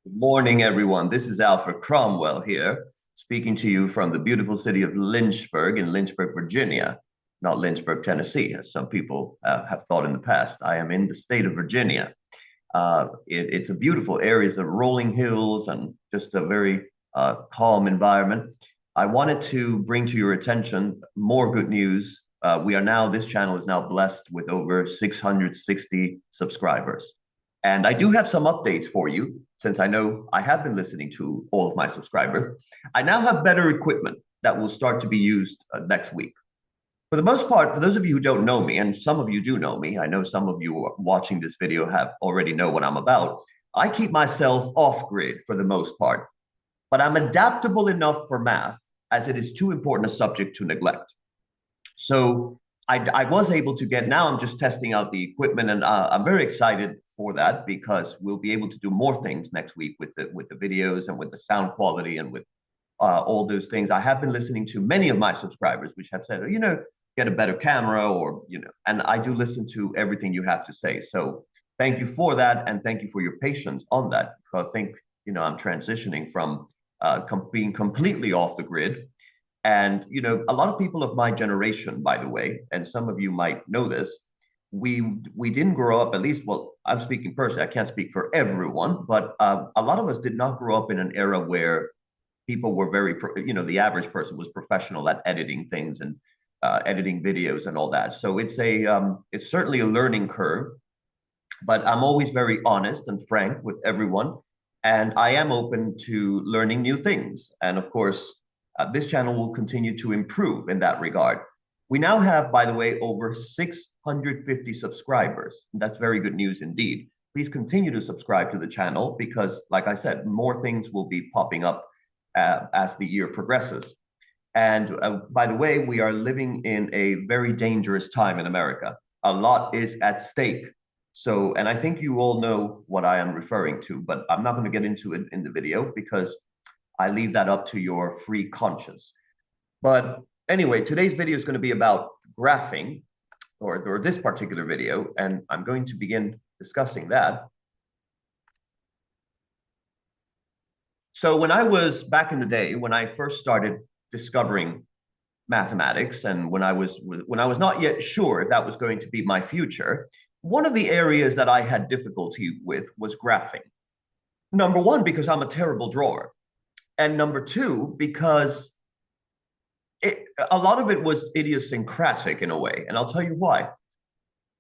Good morning, everyone. This is Alfred Cromwell here, speaking to you from the beautiful city of Lynchburg in Lynchburg, Virginia, not Lynchburg, Tennessee, as some people have thought in the past. I am in the state of Virginia. It's a beautiful area, it's a rolling hills and just a very calm environment. I wanted to bring to your attention more good news. This channel is now blessed with over 660 subscribers. And I do have some updates for you, since I know I have been listening to all of my subscribers. I now have better equipment that will start to be used next week. For the most part, for those of you who don't know me, and some of you do know me, I know some of you watching this video have already know what I'm about. I keep myself off grid for the most part, but I'm adaptable enough for math as it is too important a subject to neglect. So I was able to get, now I'm just testing out the equipment, and I'm very excited for that because we'll be able to do more things next week with the videos and with the sound quality and with all those things. I have been listening to many of my subscribers, which have said, get a better camera or, and I do listen to everything you have to say. So thank you for that. And thank you for your patience on that. Because I think, I'm transitioning from being completely off the grid. And, a lot of people of my generation, by the way, and some of you might know this, we didn't grow up, at least, well, I'm speaking personally, I can't speak for everyone, but a lot of us did not grow up in an era where people were the average person was professional at editing things and editing videos and all that. So it's certainly a learning curve, but I'm always very honest and frank with everyone. And I am open to learning new things. And of course, this channel will continue to improve in that regard. We now have, by the way, over 650 subscribers. That's very good news indeed. Please continue to subscribe to the channel because, like I said, more things will be popping up as the year progresses. And by the way, we are living in a very dangerous time in America. A lot is at stake. So, and I think you all know what I am referring to, but I'm not going to get into it in the video because I leave that up to your free conscience. But anyway, today's video is going to be about graphing, or this particular video, and I'm going to begin discussing that. So when I was back in the day, when I first started discovering mathematics, and when I was not yet sure if that was going to be my future, one of the areas that I had difficulty with was graphing. Number one, because I'm a terrible drawer. And number two, because a lot of it was idiosyncratic in a way. And I'll tell you why.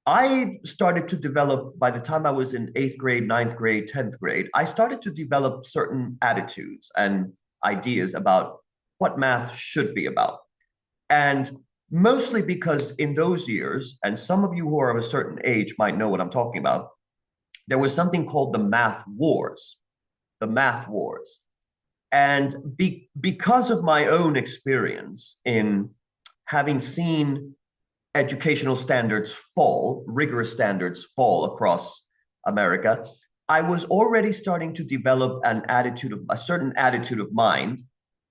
I started to develop, by the time I was in 8th grade, 9th grade, 10th grade, I started to develop certain attitudes and ideas about what math should be about. And mostly because in those years, and some of you who are of a certain age might know what I'm talking about, there was something called the math wars. The math wars. And because of my own experience in having seen educational standards fall, rigorous standards fall across America, I was already starting to develop a certain attitude of mind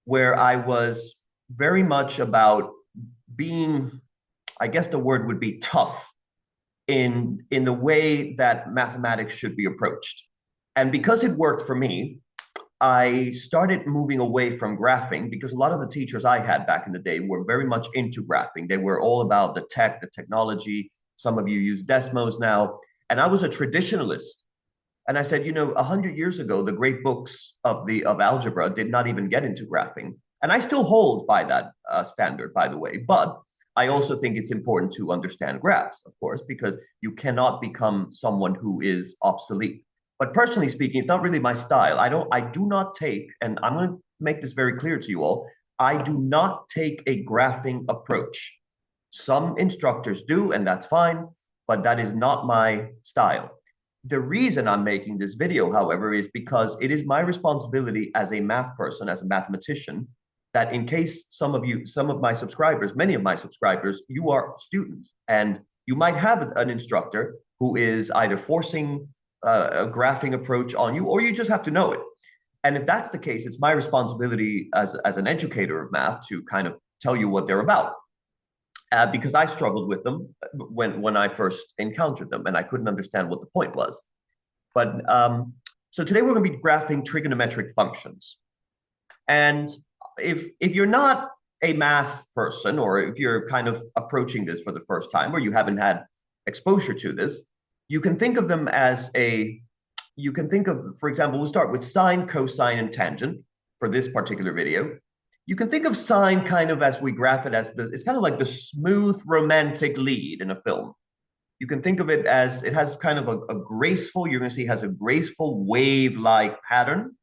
where I was very much about being, I guess the word would be tough in the way that mathematics should be approached. And because it worked for me, I started moving away from graphing because a lot of the teachers I had back in the day were very much into graphing. They were all about the technology. Some of you use Desmos now. And I was a traditionalist. And I said, 100 years ago, the great books of algebra did not even get into graphing. And I still hold by that standard, by the way. But I also think it's important to understand graphs, of course, because you cannot become someone who is obsolete. But personally speaking, it's not really my style. I do not take, and I'm going to make this very clear to you all, I do not take a graphing approach. Some instructors do, and that's fine, but that is not my style. The reason I'm making this video, however, is because it is my responsibility as a math person, as a mathematician, that in case some of my subscribers, many of my subscribers, you are students, and you might have an instructor who is either forcing a graphing approach on you, or you just have to know it. And if that's the case, it's my responsibility as an educator of math to kind of tell you what they're about. Because I struggled with them when I first encountered them, and I couldn't understand what the point was. But So today we're going to be graphing trigonometric functions. And if you're not a math person, or if you're kind of approaching this for the first time, or you haven't had exposure to this, you can think of them as you can think of, for example, we'll start with sine, cosine, and tangent for this particular video. You can think of sine kind of as we graph it as it's kind of like the smooth romantic lead in a film. You can think of it as it has kind of a graceful, you're going to see, has a graceful wave-like pattern,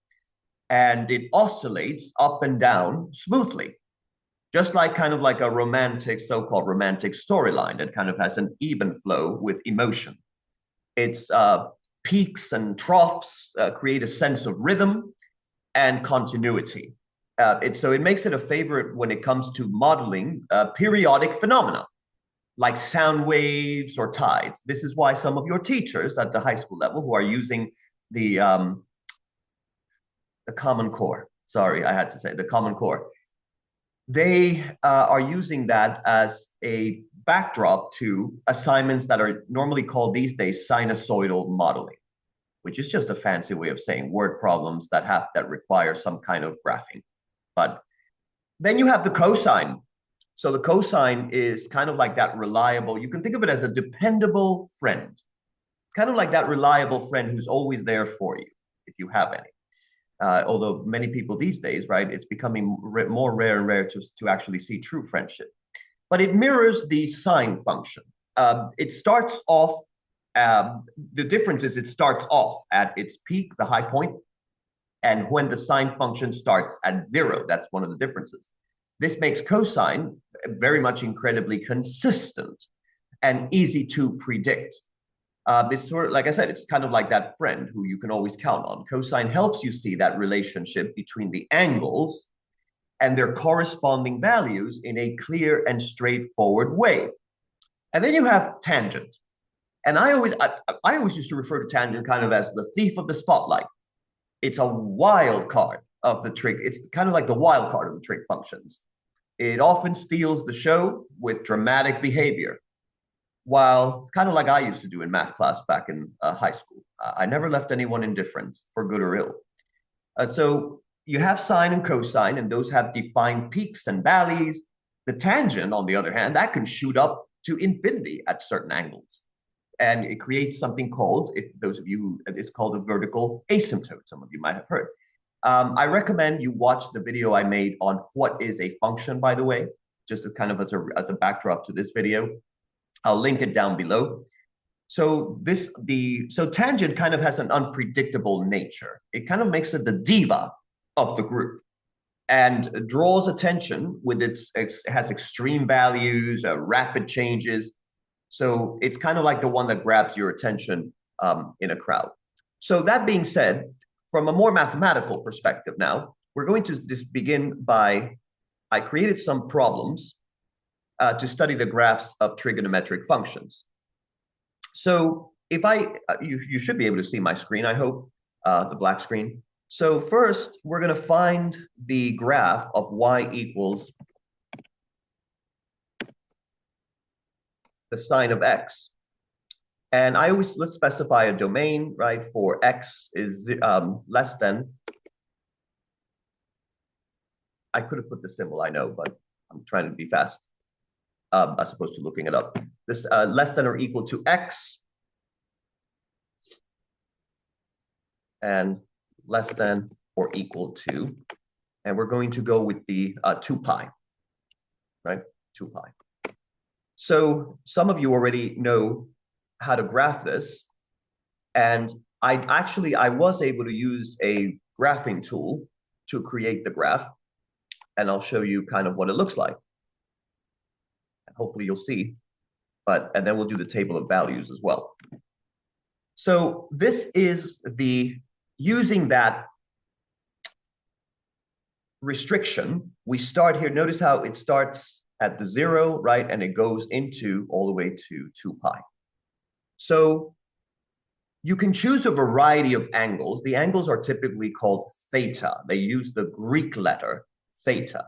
and it oscillates up and down smoothly, just like kind of like a romantic, so-called romantic storyline that kind of has an even flow with emotion. Its peaks and troughs create a sense of rhythm and continuity. So it makes it a favorite when it comes to modeling periodic phenomena like sound waves or tides. This is why some of your teachers at the high school level who are using the Common Core, sorry, I had to say the Common Core, they are using that as a backdrop to assignments that are normally called these days sinusoidal modeling, which is just a fancy way of saying word problems that require some kind of graphing. But then you have the cosine. So the cosine is kind of like that reliable, you can think of it as a dependable friend, kind of like that reliable friend who's always there for you, if you have any. Although many people these days, right, it's becoming more rare and rare to actually see true friendship. But it mirrors the sine function. It starts off, the difference is it starts off at its peak, the high point, and when the sine function starts at 0, that's one of the differences. This makes cosine very much incredibly consistent and easy to predict. It's sort of, like I said, it's kind of like that friend who you can always count on. Cosine helps you see that relationship between the angles and their corresponding values in a clear and straightforward way. And then you have tangent. And I always used to refer to tangent kind of as the thief of the spotlight. It's a wild card of the trig. It's kind of like the wild card of the trig functions. It often steals the show with dramatic behavior, while kind of like I used to do in math class back in high school. I never left anyone indifferent, for good or ill. So you have sine and cosine, and those have defined peaks and valleys. The tangent, on the other hand, that can shoot up to infinity at certain angles. And it creates something called, if those of you who, it's called a vertical asymptote. Some of you might have heard. I recommend you watch the video I made on what is a function, by the way, just kind of as a backdrop to this video. I'll link it down below. So tangent kind of has an unpredictable nature. It kind of makes it the diva of the group and draws attention with it has extreme values, rapid changes. So it's kind of like the one that grabs your attention in a crowd. So that being said, from a more mathematical perspective now, we're going to just begin by, I created some problems to study the graphs of trigonometric functions. So if you should be able to see my screen, I hope, the black screen. So first, we're going to find the graph of y equals the sine of x. And let's specify a domain, right, for x is less than, I could have put the symbol, I know, but I'm trying to be fast. As opposed to looking it up. This less than or equal to x and less than or equal to, and we're going to go with the 2 pi, right? 2 pi. So some of you already know how to graph this, and I was able to use a graphing tool to create the graph, and I'll show you kind of what it looks like. Hopefully you'll see, and then we'll do the table of values as well. So this is using that restriction, we start here. Notice how it starts at the 0, right? And it goes into all the way to 2 pi. So you can choose a variety of angles. The angles are typically called theta. They use the Greek letter theta,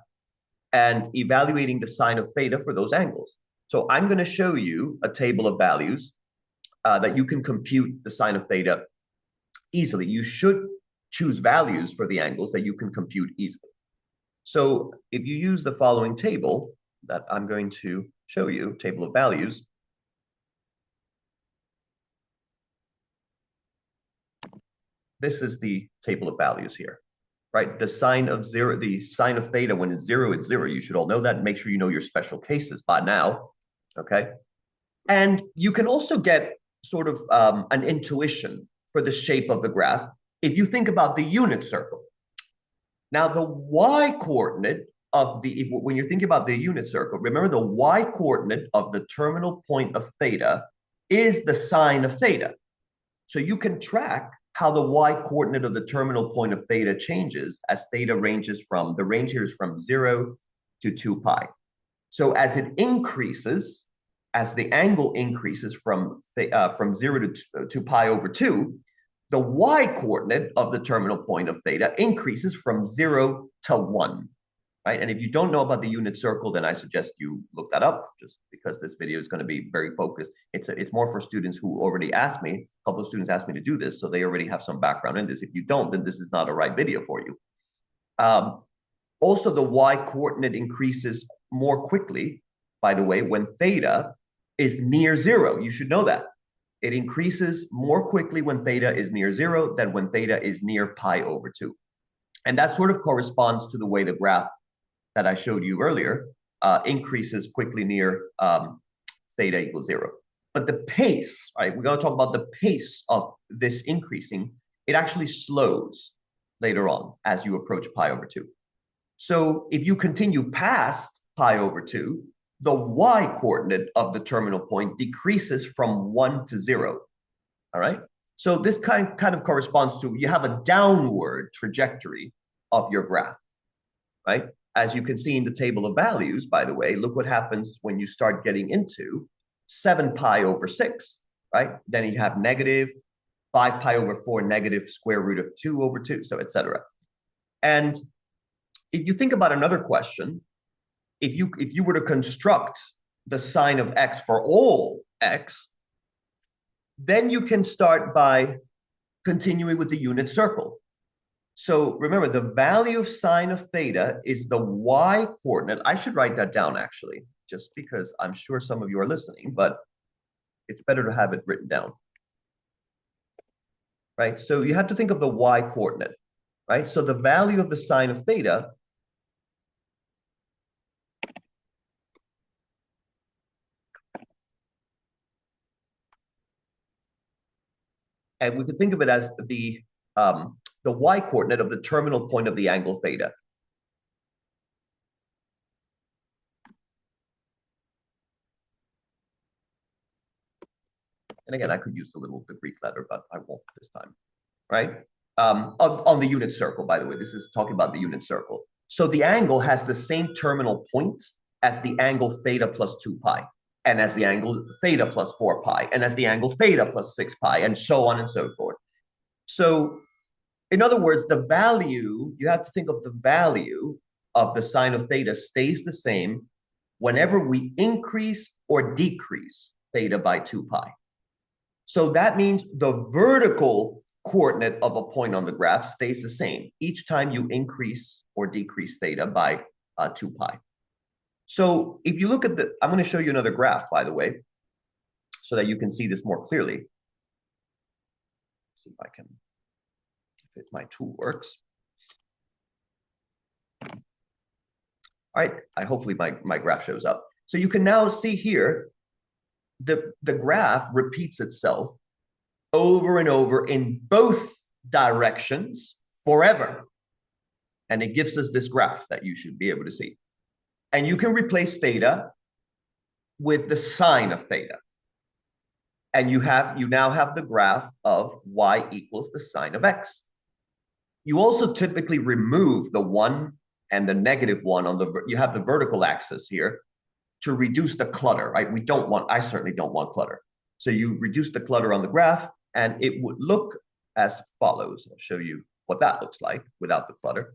and evaluating the sine of theta for those angles. So I'm going to show you a table of values that you can compute the sine of theta easily. You should choose values for the angles that you can compute easily. So if you use the following table that I'm going to show you, table of values, this is the table of values here, right? The sine of zero, the sine of theta when it's zero. You should all know that. Make sure you know your special cases by now, okay? And you can also get sort of an intuition for the shape of the graph if you think about the unit circle. Now, the y-coordinate of the, when you're thinking about the unit circle, remember the y-coordinate of the terminal point of theta is the sine of theta. So you can track how the y-coordinate of the terminal point of theta changes as theta ranges from, the range here is from 0 to 2 pi. So as it increases, as the angle increases from 0 to 2 pi over 2, the y-coordinate of the terminal point of theta increases from 0 to 1. Right? And if you don't know about the unit circle, then I suggest you look that up, just because this video is going to be very focused. It's more for students who already asked me. A couple of students asked me to do this, so they already have some background in this. If you don't, then this is not a right video for you. Also, the y-coordinate increases more quickly, by the way, when theta is near 0. You should know that. It increases more quickly when theta is near 0 than when theta is near pi over 2. And that sort of corresponds to the way the graph that I showed you earlier increases quickly near theta equals 0. But the pace, right, we're going to talk about the pace of this increasing. It actually slows later on as you approach pi over 2. So if you continue past pi over 2, the y-coordinate of the terminal point decreases from 1 to 0. All right? So this kind of corresponds to, you have a downward trajectory of your graph, right? As you can see in the table of values, by the way, look what happens when you start getting into 7 pi over 6, right? Then you have negative 5 pi over 4, negative square root of 2 over 2, so etc. And if you think about another question, if you were to construct the sine of x for all x, then you can start by continuing with the unit circle. So remember, the value of sine of theta is the y-coordinate. I should write that down, actually, just because I'm sure some of you are listening, but it's better to have it written down. Right? So you have to think of the y-coordinate, right? So the value of the sine of theta and we could think of it as the y-coordinate of the terminal point of the angle theta. And again, I could use the Greek letter, but I won't this time, right? On the unit circle, by the way, this is talking about the unit circle. So the angle has the same terminal point as the angle theta plus 2 pi, and as the angle theta plus 4 pi, and as the angle theta plus 6 pi, and so on and so forth. So in other words, the value, you have to think of the value of the sine of theta stays the same whenever we increase or decrease theta by 2 pi. So that means the vertical coordinate of a point on the graph stays the same each time you increase or decrease theta by 2 pi. So if you look at the, I'm going to show you another graph, by the way, so that you can see this more clearly. Let's see if I can, if my tool works. All right, hopefully my graph shows up. So you can now see here, the graph repeats itself over and over in both directions forever. And it gives us this graph that you should be able to see. And you can replace theta with the sine of theta. And you now have the graph of y equals the sine of x. You also typically remove the 1 and the negative 1 on the, you have the vertical axis here to reduce the clutter, right? I certainly don't want clutter. So you reduce the clutter on the graph, and it would look as follows. I'll show you what that looks like without the clutter.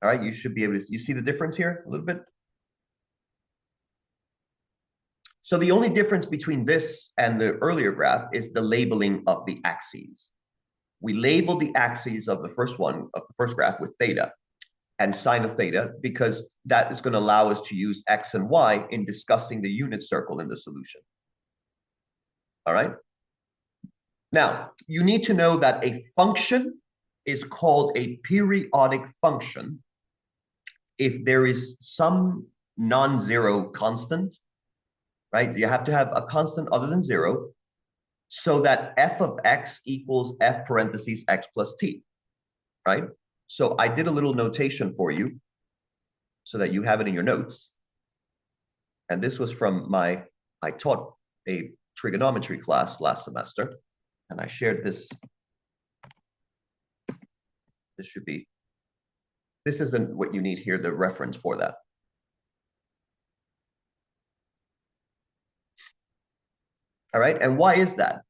All right, you should be able to, you see the difference here a little bit? So the only difference between this and the earlier graph is the labeling of the axes. We labeled the axes of the first one, of the first graph, with theta and sine of theta, because that is going to allow us to use x and y in discussing the unit circle in the solution. All right? Now, you need to know that a function is called a periodic function if there is some non-zero constant, right? You have to have a constant other than zero, so that f of x equals f parentheses x plus t, right? So I did a little notation for you so that you have it in your notes. And this was from I taught a trigonometry class last semester, and I shared this. This isn't what you need here, the reference for that. All right, and why is that?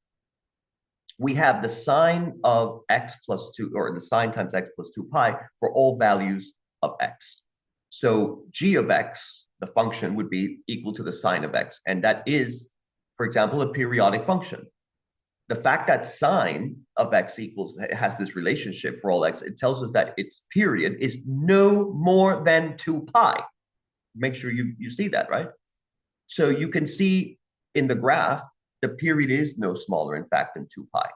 We have the sine of x plus 2, or the sine times x plus 2 pi for all values of x. So g of x, the function, would be equal to the sine of x. And that is, for example, a periodic function. The fact that sine of x has this relationship for all x, it tells us that its period is no more than 2 pi. Make sure you see that, right? So you can see in the graph, the period is no smaller, in fact, than 2 pi.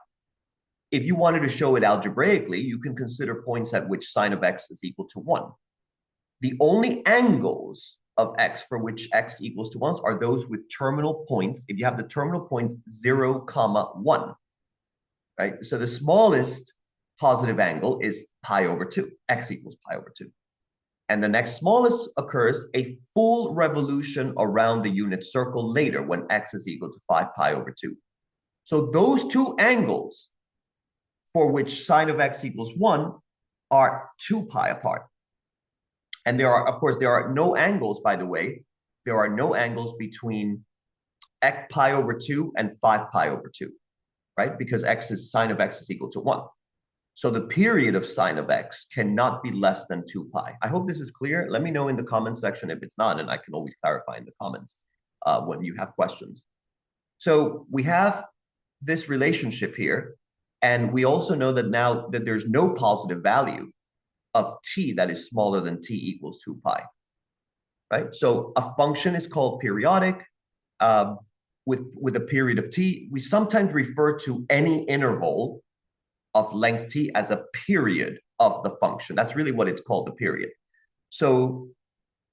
If you wanted to show it algebraically, you can consider points at which sine of x is equal to 1. The only angles of x for which x equals to 1 are those with terminal points. If you have the terminal points 0, 1, right? So the smallest positive angle is pi over 2, x equals pi over 2. And the next smallest occurs a full revolution around the unit circle later when x is equal to 5 pi over 2. So those two angles for which sine of x equals 1 are 2 pi apart. And there are, of course, there are no angles, by the way. There are no angles between x pi over 2 and 5 pi over 2, right? Because sine of x is equal to 1. So the period of sine of x cannot be less than 2 pi. I hope this is clear. Let me know in the comment section if it's not, and I can always clarify in the comments when you have questions. So we have this relationship here, and we also know that now that there's no positive value of t that is smaller than t equals 2 pi, right? So a function is called periodic with a period of t. We sometimes refer to any interval of length t as a period of the function. That's really what it's called, the period. So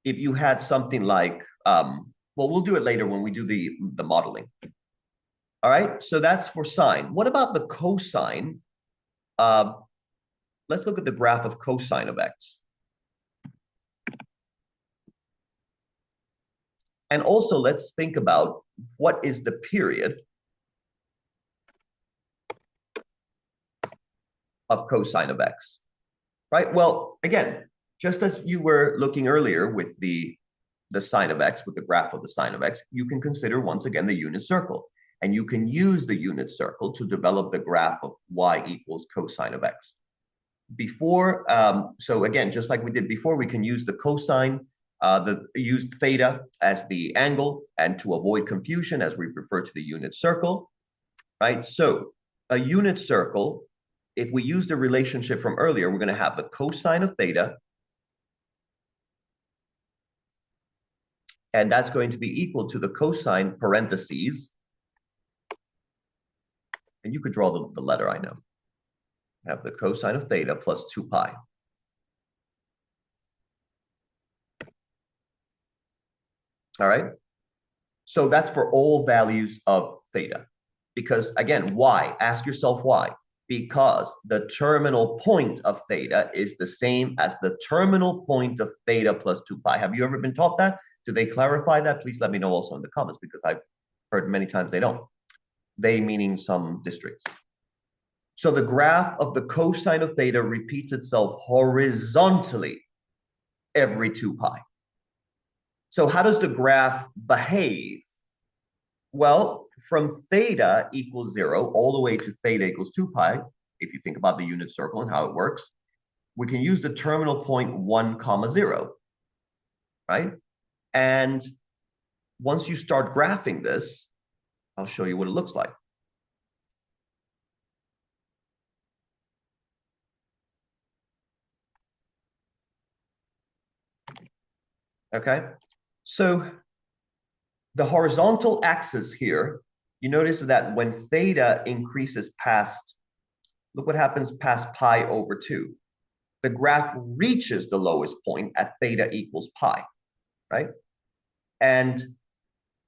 if you had something like, well, we'll do it later when we do the modeling. All right, so that's for sine. What about the cosine? Let's look at the graph of cosine of x. And also, let's think about what is the period of cosine of x, right? Well, again, just as you were looking earlier with the sine of x, with the graph of the sine of x, you can consider once again the unit circle. And you can use the unit circle to develop the graph of y equals cosine of x. Before, so again, just like we did before, we can use the cosine, use theta as the angle, and to avoid confusion, as we refer to the unit circle, right? So a unit circle, if we use the relationship from earlier, we're going to have the cosine of theta, and that's going to be equal to the cosine parentheses, and you could draw the letter, I know. Have the cosine of theta plus 2 pi. All right? So that's for all values of theta. Because again, why? Ask yourself why. Because the terminal point of theta is the same as the terminal point of theta plus 2 pi. Have you ever been taught that? Do they clarify that? Please let me know also in the comments, because I've heard many times they don't. They meaning some districts. So the graph of the cosine of theta repeats itself horizontally every 2 pi. So how does the graph behave? Well, from theta equals 0 all the way to theta equals 2 pi, if you think about the unit circle and how it works, we can use the terminal point 1, 0, right? And once you start graphing this, I'll show you what it looks like. Okay, so the horizontal axis here, you notice that when theta increases past, look what happens past pi over 2. The graph reaches the lowest point at theta equals pi, right? And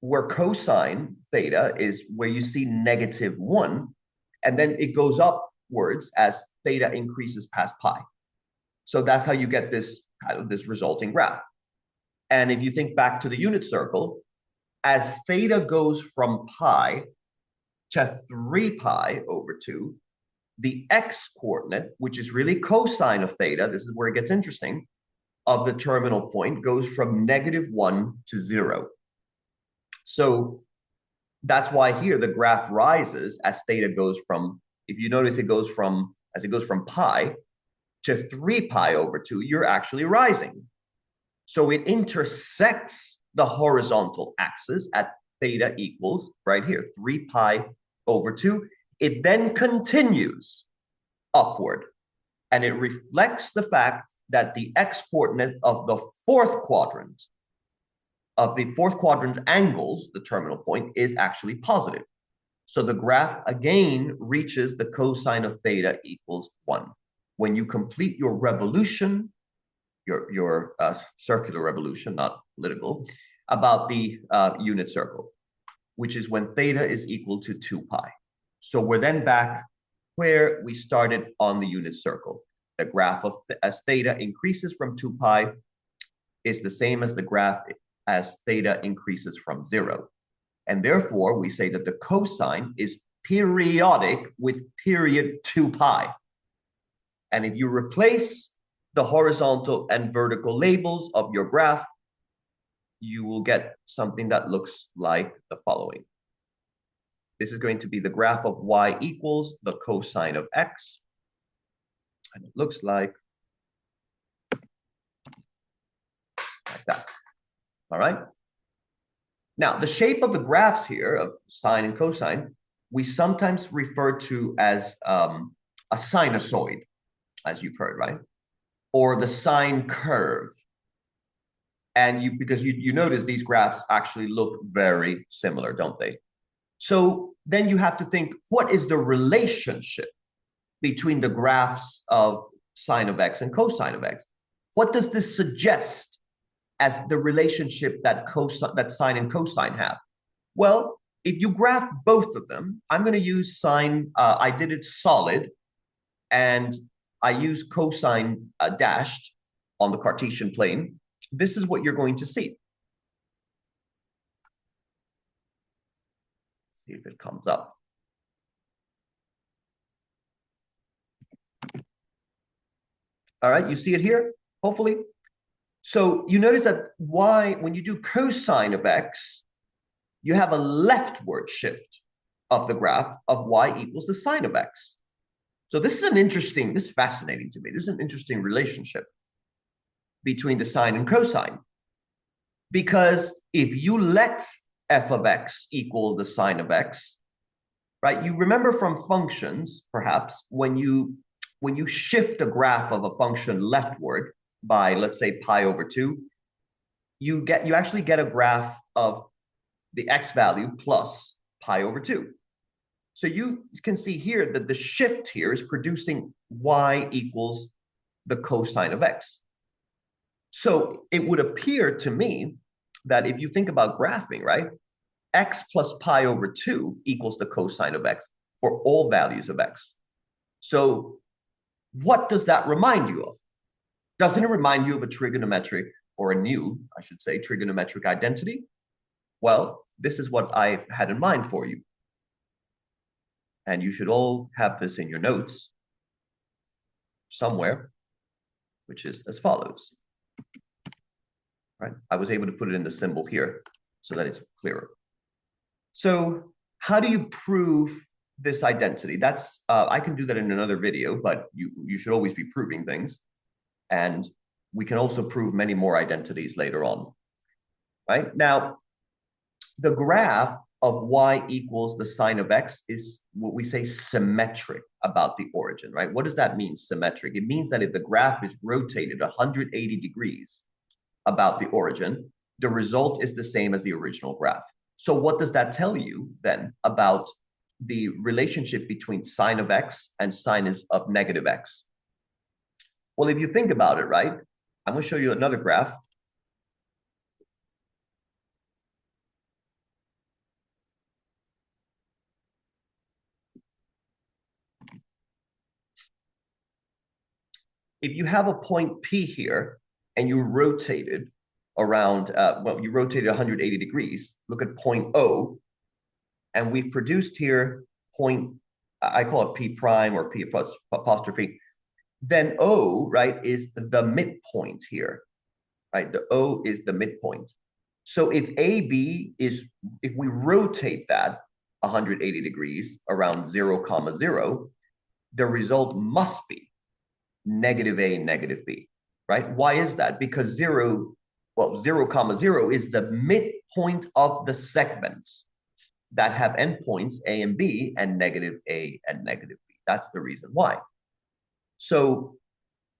where cosine theta is where you see -1, and then it goes upwards as theta increases past pi. So that's how you get this kind of this resulting graph. And if you think back to the unit circle, as theta goes from pi to 3 pi over 2, the x coordinate, which is really cosine of theta, this is where it gets interesting, of the terminal point goes from -1 to 0. So that's why here the graph rises as theta goes from, if you notice it goes from, as it goes from pi to 3 pi over 2, you're actually rising. So it intersects the horizontal axis at theta equals, right here, 3 pi over 2. It then continues upward, and it reflects the fact that the x-coordinate of the fourth quadrant angles, the terminal point, is actually positive. So the graph again reaches the cosine of theta equals 1. When you complete your revolution, your circular revolution, not political, about the unit circle, which is when theta is equal to 2 pi. So we're then back where we started on the unit circle. The graph of as theta increases from 2 pi is the same as the graph as theta increases from 0. And therefore, we say that the cosine is periodic with period 2 pi. And if you replace the horizontal and vertical labels of your graph, you will get something that looks like the following. This is going to be the graph of y equals the cosine of x. And it looks like that. All right. Now, the shape of the graphs here of sine and cosine, we sometimes refer to as a sinusoid, as you've heard, right? Or the sine curve. And because you notice these graphs actually look very similar, don't they? So then you have to think, what is the relationship between the graphs of sine of x and cosine of x? What does this suggest as the relationship that sine and cosine have? Well, if you graph both of them, I'm going to use sine, I did it solid, and I use cosine dashed on the Cartesian plane. This is what you're going to see. Let's see if it comes up. All right, you see it here, hopefully. So you notice that when you do cosine of x, you have a leftward shift of the graph of y equals the sine of x. So this is fascinating to me. This is an interesting relationship between the sine and cosine. Because if you let f of x equal the sine of x, right? You remember from functions, perhaps, when you shift the graph of a function leftward by, let's say, pi over 2, you actually get a graph of the x value plus pi over 2. So you can see here that the shift here is producing y equals the cosine of x. So it would appear to me that if you think about graphing, right, x plus pi over 2 equals the cosine of x for all values of x. So what does that remind you of? Doesn't it remind you of a trigonometric, or a new, I should say, trigonometric identity? Well, this is what I had in mind for you. And you should all have this in your notes somewhere, which is as follows. Right? I was able to put it in the symbol here so that it's clearer. So how do you prove this identity? That's I can do that in another video, but you should always be proving things. And we can also prove many more identities later on. Right? Now, the graph of y equals the sine of x is what we say symmetric about the origin, right? What does that mean, symmetric? It means that if the graph is rotated 180 degrees about the origin, the result is the same as the original graph. So what does that tell you then about the relationship between sine of x and sine of negative x? Well, if you think about it, right, I'm going to show you another graph. If you have a point P here and you rotate it around, well, you rotate it 180 degrees, look at point O, and we've produced here point, I call it P prime or P apostrophe, then O, right, is the midpoint here, right? The O is the midpoint. So if AB is, if we rotate that 180 degrees around 0, 0, the result must be negative A, negative B, right? Why is that? Because 0, 0, is the midpoint of the segments that have endpoints A and B and negative A and negative B. That's the reason why. So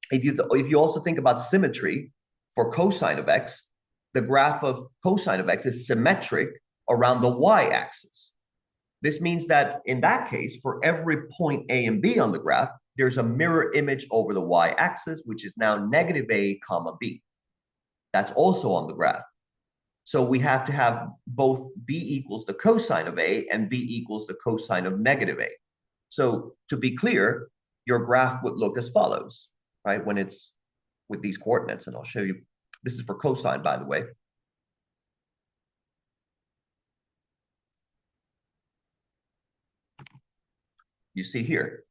if you also think about symmetry for cosine of x, the graph of cosine of x is symmetric around the y-axis. This means that in that case, for every point A and B on the graph, there's a mirror image over the y-axis, which is now negative A, comma B. That's also on the graph. So we have to have both B equals the cosine of A and B equals the cosine of negative A. So to be clear, your graph would look as follows, right? When it's with these coordinates, and I'll show you. This is for cosine, by the way. You see here,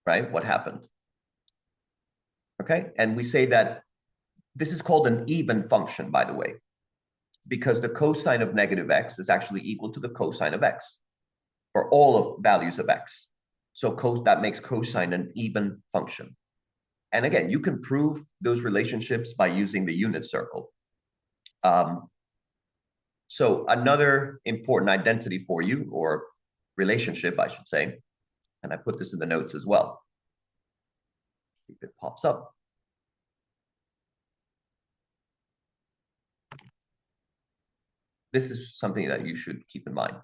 right? What happened? Okay, and we say that this is called an even function, by the way, because the cosine of negative x is actually equal to the cosine of x for all of values of x. So that makes cosine an even function. And again, you can prove those relationships by using the unit circle. So another important identity for you, or relationship, I should say, and I put this in the notes as well. See if it pops up. This is something that you should keep in mind.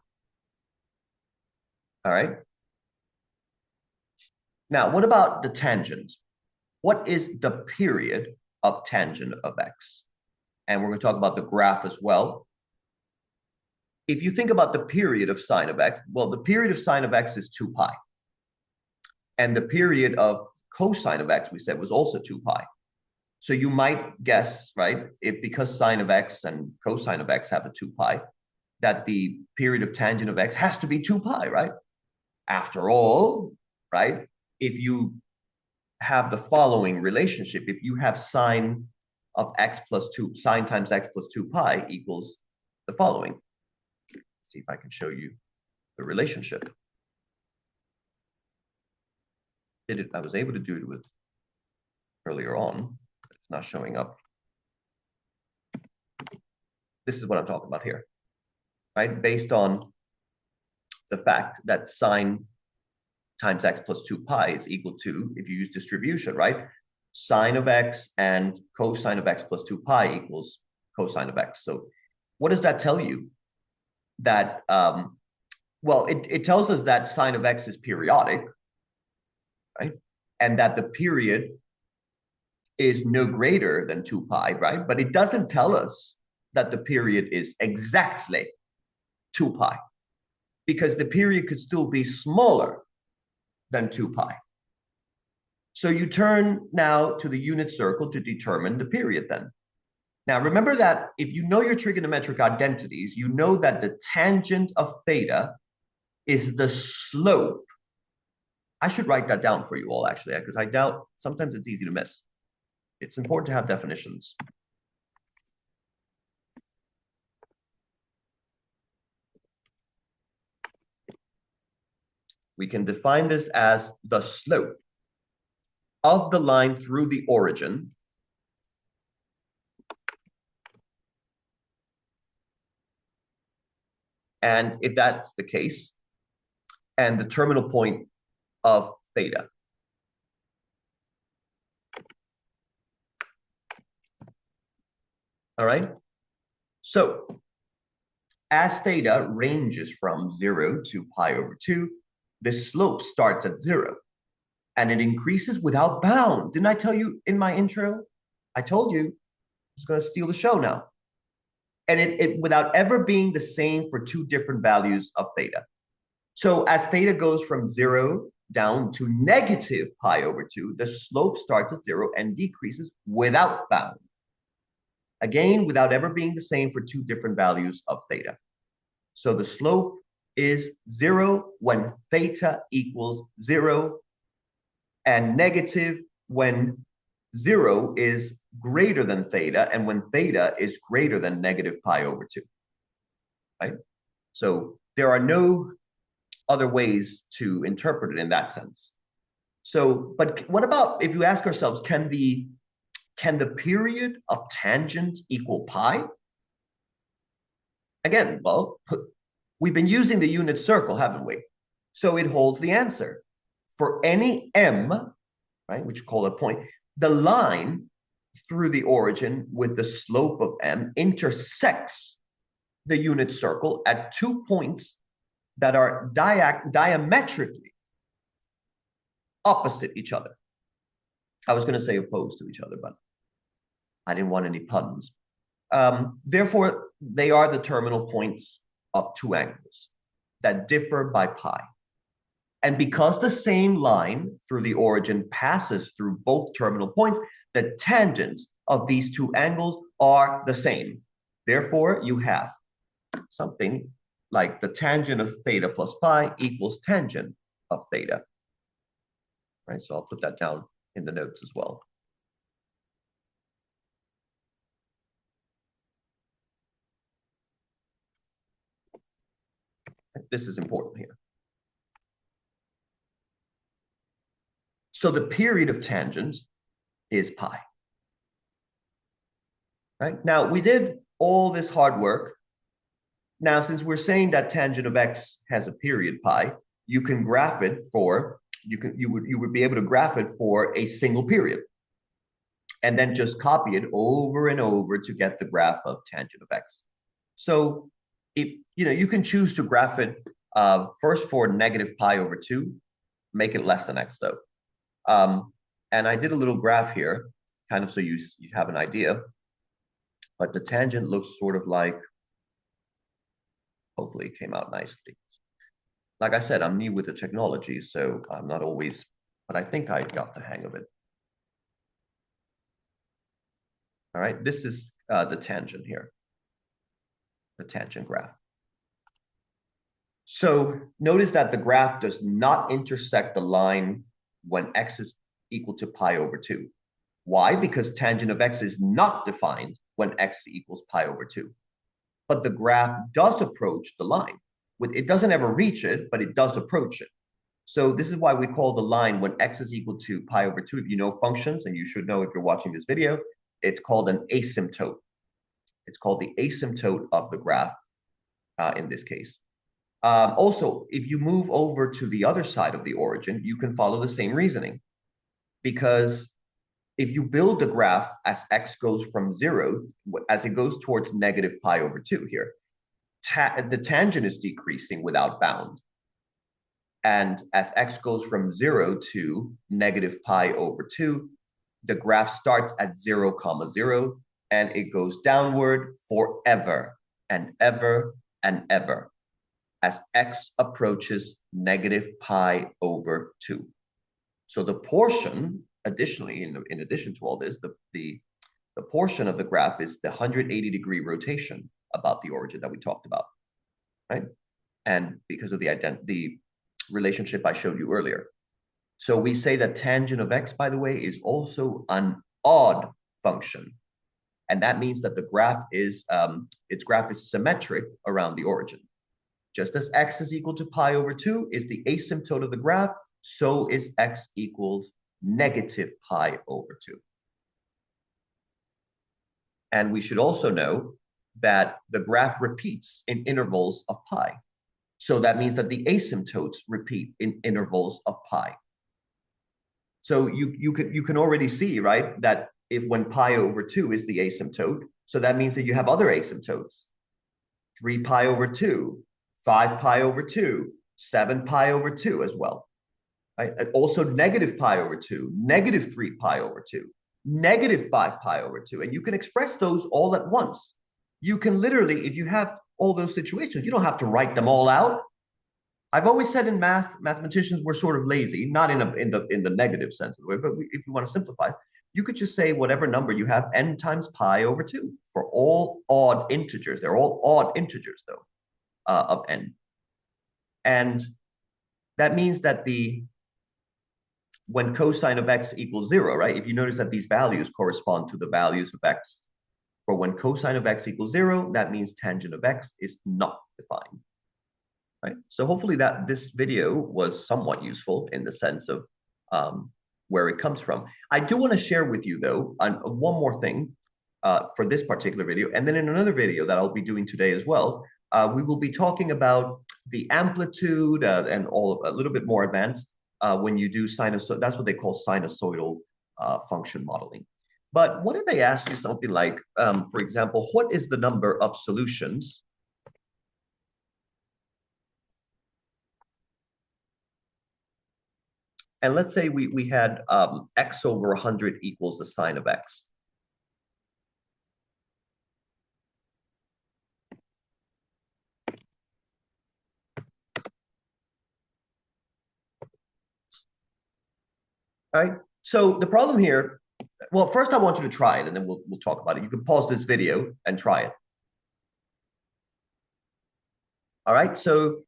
All right. Now, what about the tangent? What is the period of tangent of x? And we're going to talk about the graph as well. If you think about the period of sine of x, well, the period of sine of x is 2 pi. And the period of cosine of x, we said, was also 2 pi. So you might guess, right, if because sine of x and cosine of x have a 2 pi, that the period of tangent of x has to be 2 pi, right? After all, right, if you have the following relationship, if you have sine of x plus 2, sine times x plus 2 pi equals the following. Let's see if I can show you the relationship. I was able to do it with earlier on. It's not showing up. This is what I'm talking about here, right? Based on the fact that sine times x plus 2 pi is equal to, if you use distribution, right? Sine of x and cosine of x plus 2 pi equals cosine of x. So what does that tell you? That, well, it tells us that sine of x is periodic, right? And that the period is no greater than 2 pi, right? But it doesn't tell us that the period is exactly 2 pi, because the period could still be smaller than 2 pi. So you turn now to the unit circle to determine the period then. Now remember that if you know your trigonometric identities, you know that the tangent of theta is the slope. I should write that down for you all, actually, because I doubt sometimes it's easy to miss. It's important to have definitions. We can define this as the slope of the line through the origin And if that's the case, and the terminal point of theta. All right. So as theta ranges from 0 to pi over 2, the slope starts at 0 and it increases without bound. Didn't I tell you in my intro? I told you it's going to steal the show now. And it without ever being the same for two different values of theta. So as theta goes from 0 down to negative pi over 2, the slope starts at 0 and decreases without bound. Again, without ever being the same for two different values of theta. So the slope is 0 when theta equals 0, and negative when 0 is greater than theta, and when theta is greater than negative pi over 2. Right? So there are no other ways to interpret it in that sense. So, but what about if you ask ourselves, can the period of tangent equal pi? Again, well, we've been using the unit circle, haven't we? So it holds the answer. For any m, right, which we call a point, the line through the origin with the slope of m intersects the unit circle at 2 points that are diametrically opposite each other. I was going to say opposed to each other, but I didn't want any puns. Therefore, they are the terminal points of two angles that differ by pi. And because the same line through the origin passes through both terminal points, the tangents of these two angles are the same. Therefore, you have something like the tangent of theta plus pi equals tangent of theta. Right, so I'll put that down in the notes as well. This is important here. So the period of tangent is pi. Right? Now, we did all this hard work. Now, since we're saying that tangent of x has a period pi, you can graph it for, you would be able to graph it for a single period. And then just copy it over and over to get the graph of tangent of x. So if you can choose to graph it first for negative pi over 2, make it less than x though. And I did a little graph here, kind of so you have an idea. But the tangent looks sort of like, hopefully it came out nicely. Like I said, I'm new with the technology, so I'm not always, but I think I got the hang of it. All right, this is the tangent here, the tangent graph. So notice that the graph does not intersect the line when x is equal to pi over 2. Why? Because tangent of x is not defined when x equals pi over 2. But the graph does approach the line. It doesn't ever reach it, but it does approach it. So this is why we call the line when x is equal to pi over 2. If you know functions, and you should know if you're watching this video, it's called an asymptote. It's called the asymptote of the graph in this case. Also, if you move over to the other side of the origin, you can follow the same reasoning. Because if you build the graph as x goes from 0, as it goes towards negative pi over 2 here, the tangent is decreasing without bound. And as x goes from 0 to negative pi over 2, the graph starts at 0, 0, and it goes downward forever and ever and ever as x approaches negative pi over 2. So the portion, additionally, in addition to all this, the portion of the graph is the 180-degree rotation about the origin that we talked about, right? And because of the relationship I showed you earlier. So we say that tangent of x, by the way, is also an odd function. And that means that the graph is, its graph is symmetric around the origin. Just as x is equal to pi over 2 is the asymptote of the graph, so is x equals negative pi over 2. And we should also know that the graph repeats in intervals of pi. So that means that the asymptotes repeat in intervals of pi. So you can already see, right, that if when pi over 2 is the asymptote, so that means that you have other asymptotes. 3 pi over 2, 5 pi over 2, 7 pi over 2 as well. Right? And also negative pi over 2, negative 3 pi over 2, negative 5 pi over 2. And you can express those all at once. You can literally, if you have all those situations, you don't have to write them all out. I've always said in mathematicians were sort of lazy, not in the negative sense of the way, but if you want to simplify, you could just say whatever number you have, n times pi over 2 for all odd integers. They're all odd integers, though, of n. And that means that when cosine of x equals 0, right? If you notice that these values correspond to the values of x, for when cosine of x equals 0, that means tangent of x is not defined. Right? So hopefully that this video was somewhat useful in the sense of where it comes from. I do want to share with you, though, one more thing for this particular video. And then in another video that I'll be doing today as well, we will be talking about the amplitude and a little bit more advanced when you do sinusoid. That's what they call sinusoidal function modeling. But what if they ask you something like, for example, what is the number of solutions and let's say we had x over 100 equals the sine of x. All right. So the problem here, well, first I want you to try it, and then we'll talk about it. You can pause this video and try it. All right. So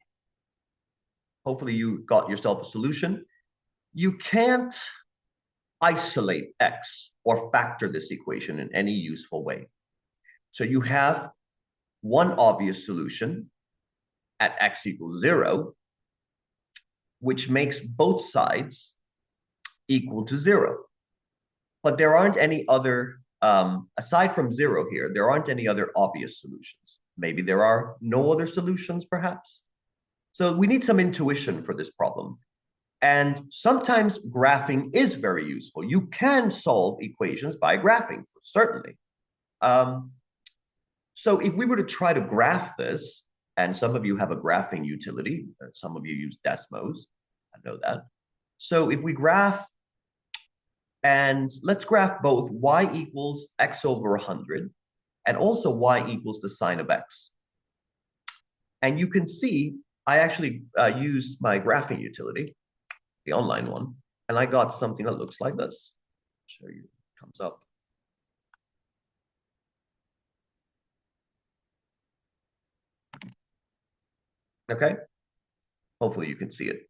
hopefully you got yourself a solution. You can't isolate x or factor this equation in any useful way. So you have one obvious solution at x equals 0, which makes both sides equal to 0. But there aren't any other, aside from 0 here, there aren't any other obvious solutions. Maybe there are no other solutions, perhaps. So we need some intuition for this problem. And sometimes graphing is very useful. You can solve equations by graphing, certainly. So if we were to try to graph this, and some of you have a graphing utility, some of you use Desmos, I know that. So if we graph, and let's graph both y equals x over 100, and also y equals the sine of x. And you can see, I actually used my graphing utility, the online one, and I got something that looks like this. I'll show you, it comes up. Okay, hopefully you can see it.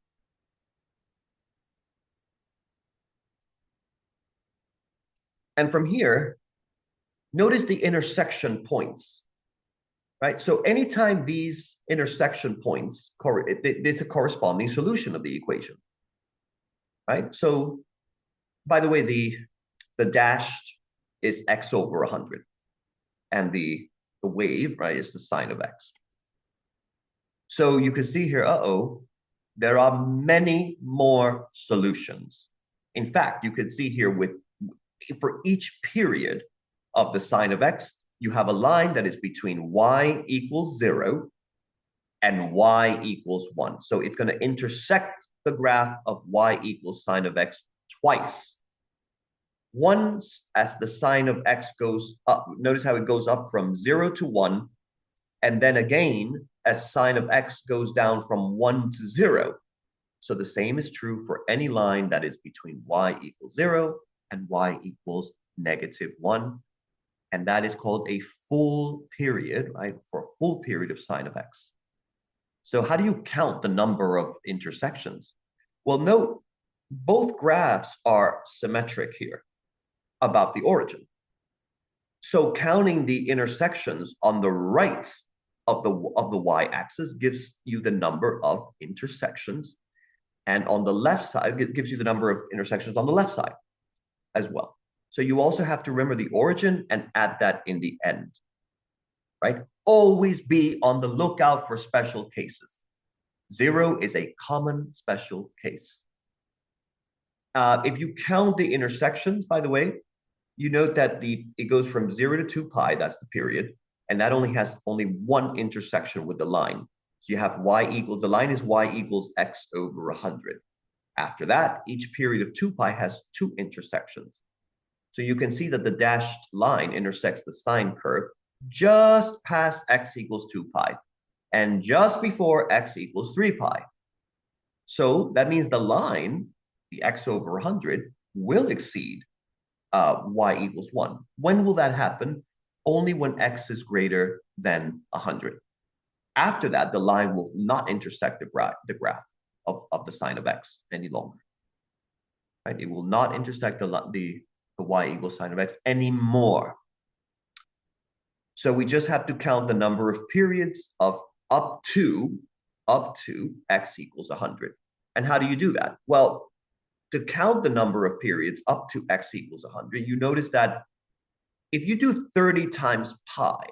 And from here, notice the intersection points, right? So anytime these intersection points, it's a corresponding solution of the equation, right? So, by the way, the dashed is x over 100, and the wave, right, is the sine of x. So you can see here, there are many more solutions. In fact, you can see here for each period of the sine of x, you have a line that is between y equals 0 and y equals 1. So it's going to intersect the graph of y equals sine of x twice. Once as the sine of x goes up, notice how it goes up from 0 to 1, and then again as sine of x goes down from 1 to 0. So the same is true for any line that is between y equals 0 and y equals -1. And that is called a full period, right? For a full period of sine of x. So how do you count the number of intersections? Well, note, both graphs are symmetric here about the origin. So counting the intersections on the right of the y-axis gives you the number of intersections. And on the left side, it gives you the number of intersections on the left side as well. So you also have to remember the origin and add that in the end. right? Always be on the lookout for special cases. 0 is a common special case. If you count the intersections, by the way, you note that it goes from 0 to 2 pi, that's the period, and that only has one intersection with the line. So you have the line is y equals x over 100. After that, each period of 2 pi has 2 intersections. So you can see that the dashed line intersects the sine curve just past x equals 2 pi and just before x equals 3 pi. So that means the line, the x over 100, will exceed y equals 1. When will that happen? Only when x is greater than 100. After that, the line will not intersect the graph of the sine of x any longer. Right? It will not intersect the y equals sine of x anymore. So we just have to count the number of periods of up to x equals 100. And how do you do that? Well, to count the number of periods up to x equals 100, you notice that if you do 30 times pi,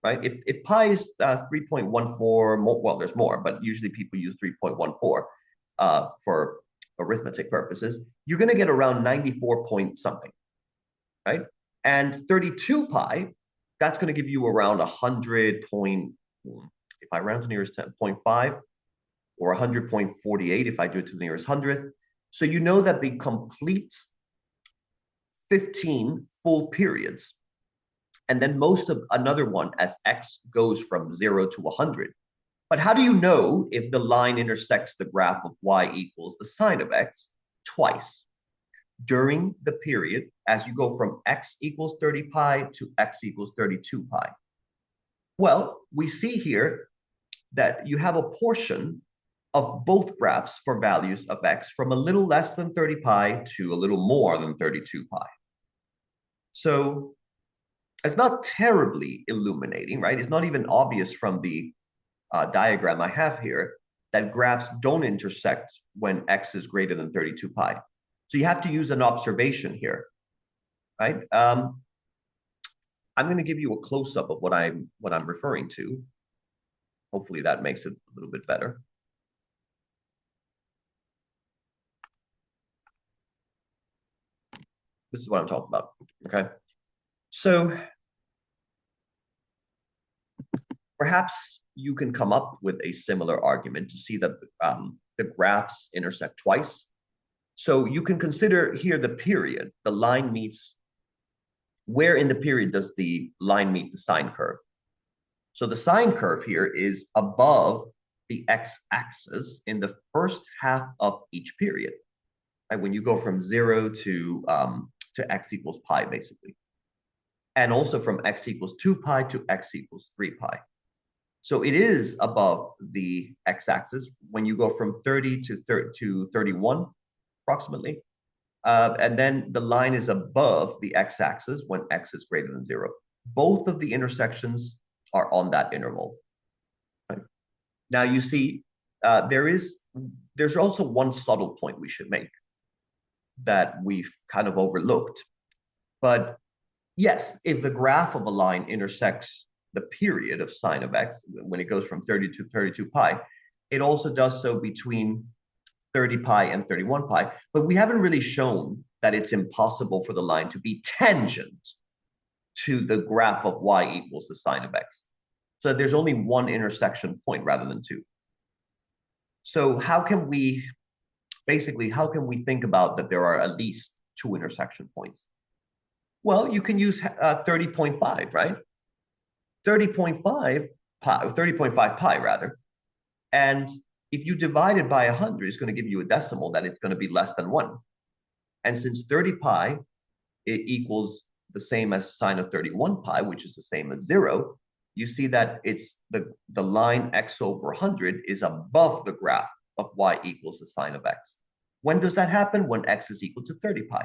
right? If pi is 3.14, well, there's more, but usually people use 3.14 for arithmetic purposes, you're going to get around 94 point something, right? And 32 pi, that's going to give you around 100 point, if I round to nearest 10.5, or 100.48 if I do it to the nearest hundredth. So you know that the complete 15 full periods, and then most of another one as x goes from 0 to 100. But how do you know if the line intersects the graph of y equals the sine of x? Twice. During the period as you go from x equals 30 pi to x equals 32 pi. Well, we see here that you have a portion of both graphs for values of x from a little less than 30 pi to a little more than 32 pi. So it's not terribly illuminating, right? It's not even obvious from the diagram I have here that graphs don't intersect when x is greater than 32 pi. So you have to use an observation here, right? I'm going to give you a close-up of what I'm referring to. Hopefully that makes it a little bit better. This is what I'm talking about, okay? So perhaps you can come up with a similar argument to see that the graphs intersect twice. So you can consider here the period. The line meets, where in the period does the line meet the sine curve? So the sine curve here is above the x-axis in the first half of each period. Right? When you go from 0 to x equals pi, basically. And also from x equals 2 pi to x equals 3 pi. So it is above the x-axis when you go from 30 to 31, approximately. And then the line is above the x-axis when x is greater than 0. Both of the intersections are on that interval. Right? Now you see, there's also one subtle point we should make that we've kind of overlooked. But yes, if the graph of a line intersects the period of sine of x, when it goes from 30 to 32 pi, it also does so between 30 pi and 31 pi. But we haven't really shown that it's impossible for the line to be tangent to the graph of y equals the sine of x. So there's only one intersection point rather than two. So how can we think about that there are at least two intersection points? Well, you can use 30.5, right? 30.5 pi rather. And if you divide it by 100, it's going to give you a decimal that it's going to be less than 1. And since 30 pi it equals the same as sine of 31 pi, which is the same as 0, you see that it's the line x over 100 is above the graph of y equals the sine of x. When does that happen? When x is equal to 30 pi.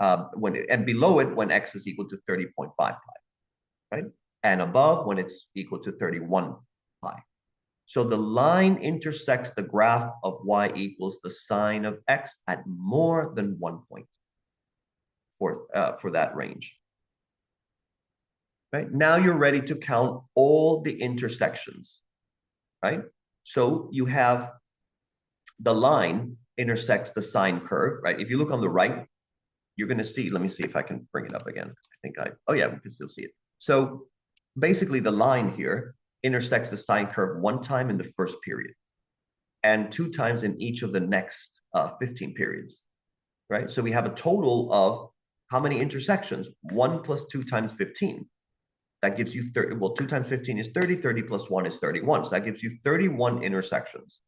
And below it when x is equal to 30.5 pi, right? And above when it's equal to 31 pi. So the line intersects the graph of y equals the sine of x at more than 1 point for that range. right? Now you're ready to count all the intersections, right? So you have the line intersects the sine curve, right? If you look on the right, you're going to see, let me see if I can bring it up again. Oh yeah, we can still see it. So basically the line here intersects the sine curve one time in the first period and two times in each of the next 15 periods, right? So we have a total of how many intersections? 1 plus 2 times 15. That gives you 30. Well, 2 times 15 is 30. 30 plus 1 is 31. So that gives you 31 intersections.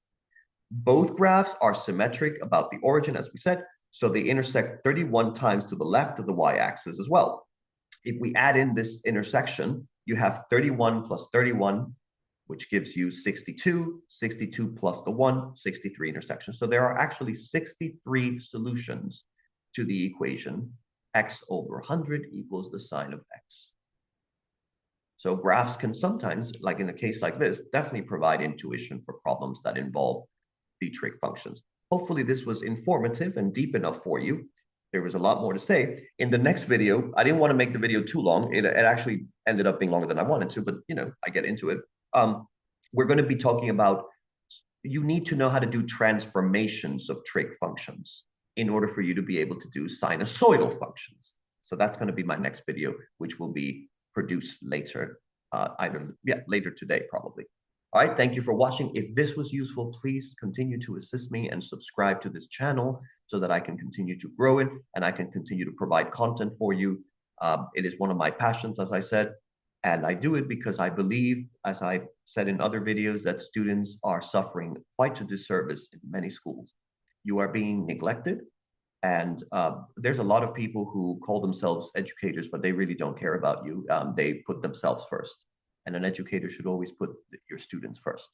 Both graphs are symmetric about the origin, as we said. So they intersect 31 times to the left of the y-axis as well. If we add in this intersection, you have 31 plus 31, which gives you 62, 62 plus the 1, 63 intersections. So there are actually 63 solutions to the equation x over 100 equals the sine of x. So graphs can sometimes, like in a case like this, definitely provide intuition for problems that involve the trig functions. Hopefully this was informative and deep enough for you. There was a lot more to say. In the next video, I didn't want to make the video too long. It actually ended up being longer than I wanted to, but I get into it. We're going to be talking about, you need to know how to do transformations of trig functions in order for you to be able to do sinusoidal functions. So that's going to be my next video, which will be produced later, later today, probably. All right, thank you for watching. If this was useful, please continue to assist me and subscribe to this channel so that I can continue to grow it and I can continue to provide content for you. It is one of my passions, as I said, and I do it because I believe, as I said in other videos, that students are suffering quite a disservice in many schools. You are being neglected, and there's a lot of people who call themselves educators, but they really don't care about you. They put themselves first. And an educator should always put your students first.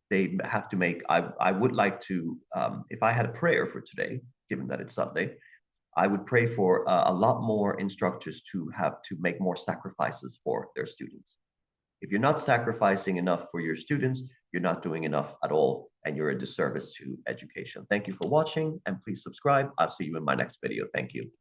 They have to make, I would like to, if I had a prayer for today, given that it's Sunday, I would pray for a lot more instructors to have to make more sacrifices for their students. If you're not sacrificing enough for your students, you're not doing enough at all, and you're a disservice to education. Thank you for watching, and please subscribe. I'll see you in my next video. Thank you.